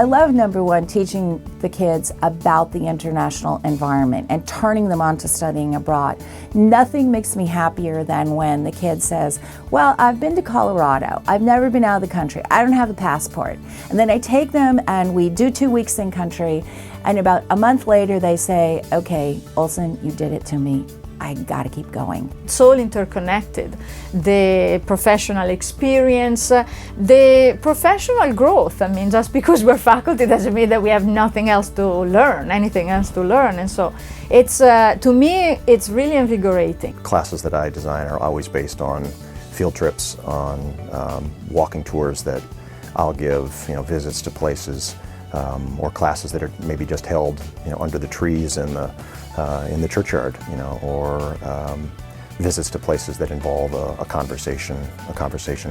love, number one, teaching the kids about the international environment and turning them on to studying abroad. Nothing makes me happier than when the kid says, well, I've been to Colorado. I've never been out of the country. I don't have a passport. And then I take them and we do 2 weeks in country, and about a month later they say, okay, Olsen, you did it to me. I gotta keep going. It's all interconnected. The professional experience, the professional growth. I mean, just because we're faculty doesn't mean that we have nothing else to learn, anything else to learn. And so it's, to me, it's really invigorating. Classes that I design are always based on field trips, on walking tours that I'll give, visits to places, or classes that are maybe just held, under the trees in the churchyard, or visits to places that involve a conversation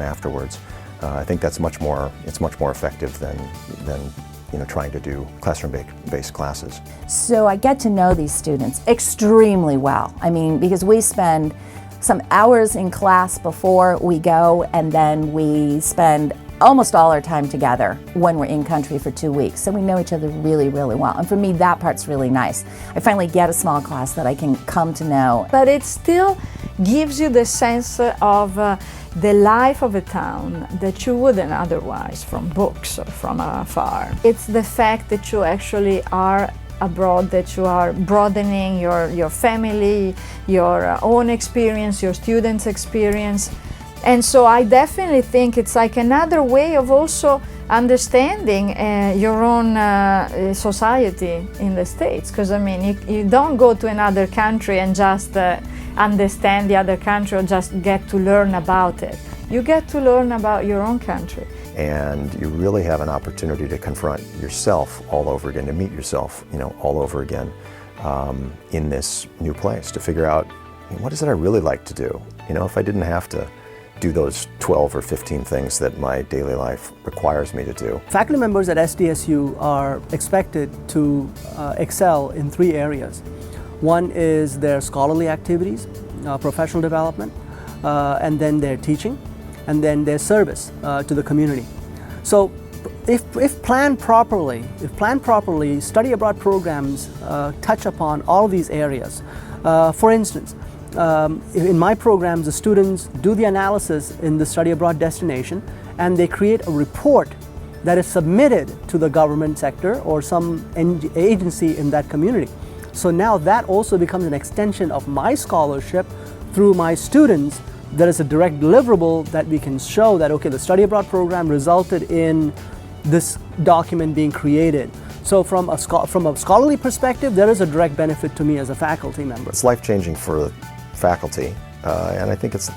afterwards. I think that's much more effective than trying to do classroom-based classes. So I get to know these students extremely well. I mean, because we spend some hours in class before we go, and then we spend almost all our time together when we're in country for 2 weeks. So we know each other really, really well. And for me, that part's really nice. I finally get a small class that I can come to know. But it still gives you the sense of the life of a town that you wouldn't otherwise from books or from afar. It's the fact that you actually are abroad, that you are broadening your family, your own experience, your students' experience. And so I definitely think it's like another way of also understanding your own society in the States. Because I mean, you don't go to another country and just understand the other country or just get to learn about it. You get to learn about your own country. And you really have an opportunity to confront yourself all over again, to meet yourself, all over again in this new place, to figure out, what is it I really like to do? If I didn't have to do those 12 or 15 things that my daily life requires me to do. Faculty members at SDSU are expected to excel in 3 areas. One is their scholarly activities, professional development, and then their teaching, and then their service to the community. So if planned properly, study abroad programs touch upon all of these areas. For instance, in my programs, the students do the analysis in the study abroad destination, and they create a report that is submitted to the government sector or some agency in that community. So now that also becomes an extension of my scholarship through my students. There is a direct deliverable that we can show that, okay, the study abroad program resulted in this document being created. So from a scholarly perspective, there is a direct benefit to me as a faculty member. It's life-changing for faculty, and I think it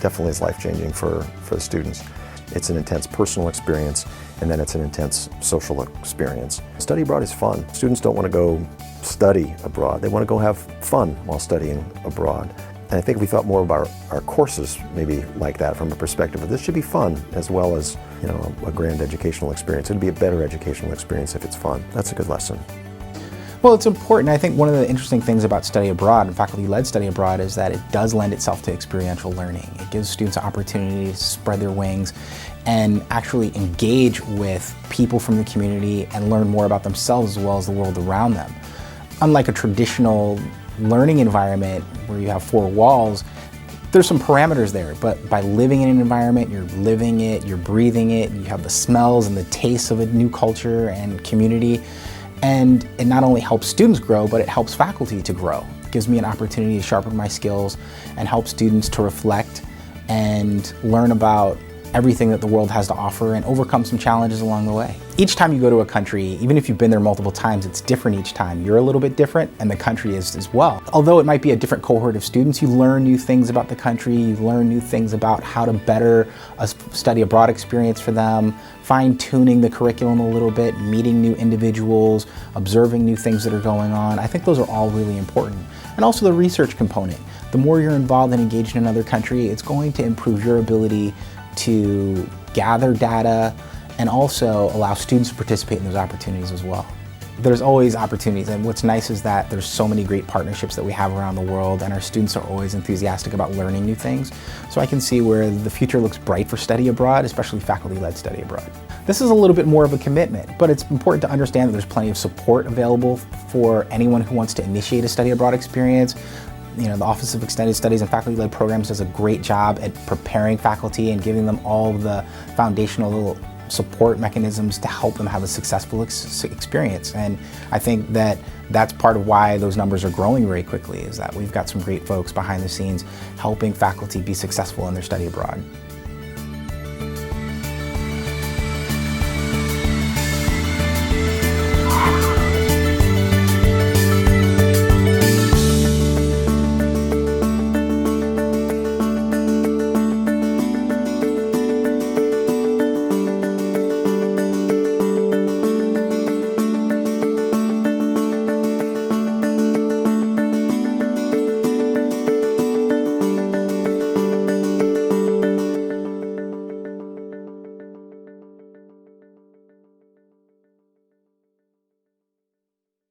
definitely is life-changing for the students. It's an intense personal experience, and then it's an intense social experience. Study abroad is fun. Students don't want to go study abroad. They want to go have fun while studying abroad. And I think if we thought more about our courses maybe like that, from a perspective of this should be fun as well as a grand educational experience. It'd be a better educational experience if it's fun. That's a good lesson. Well, it's important. I think one of the interesting things about study abroad and faculty-led study abroad is that it does lend itself to experiential learning. It gives students an opportunity to spread their wings and actually engage with people from the community and learn more about themselves as well as the world around them. Unlike a traditional learning environment where you have 4 walls, there's some parameters there, but by living in an environment, you're living it, you're breathing it, you have the smells and the tastes of a new culture and community. And it not only helps students grow, but it helps faculty to grow. It gives me an opportunity to sharpen my skills and help students to reflect and learn about everything that the world has to offer and overcome some challenges along the way. Each time you go to a country, even if you've been there multiple times, it's different each time. You're a little bit different, and the country is as well. Although it might be a different cohort of students, you learn new things about the country, you learn new things about how to better a study abroad experience for them, fine-tuning the curriculum a little bit, meeting new individuals, observing new things that are going on. I think those are all really important. And also the research component. The more you're involved and engaged in another country, it's going to improve your ability to gather data and also allow students to participate in those opportunities as well. There's always opportunities, and what's nice is that there's so many great partnerships that we have around the world, and our students are always enthusiastic about learning new things. So I can see where the future looks bright for study abroad, especially faculty-led study abroad. This is a little bit more of a commitment, but it's important to understand that there's plenty of support available for anyone who wants to initiate a study abroad experience. You know, the Office of Extended Studies and Faculty-Led Programs does a great job at preparing faculty and giving them all of the foundational support mechanisms to help them have a successful experience. And I think that that's part of why those numbers are growing very quickly, is that we've got some great folks behind the scenes helping faculty be successful in their study abroad.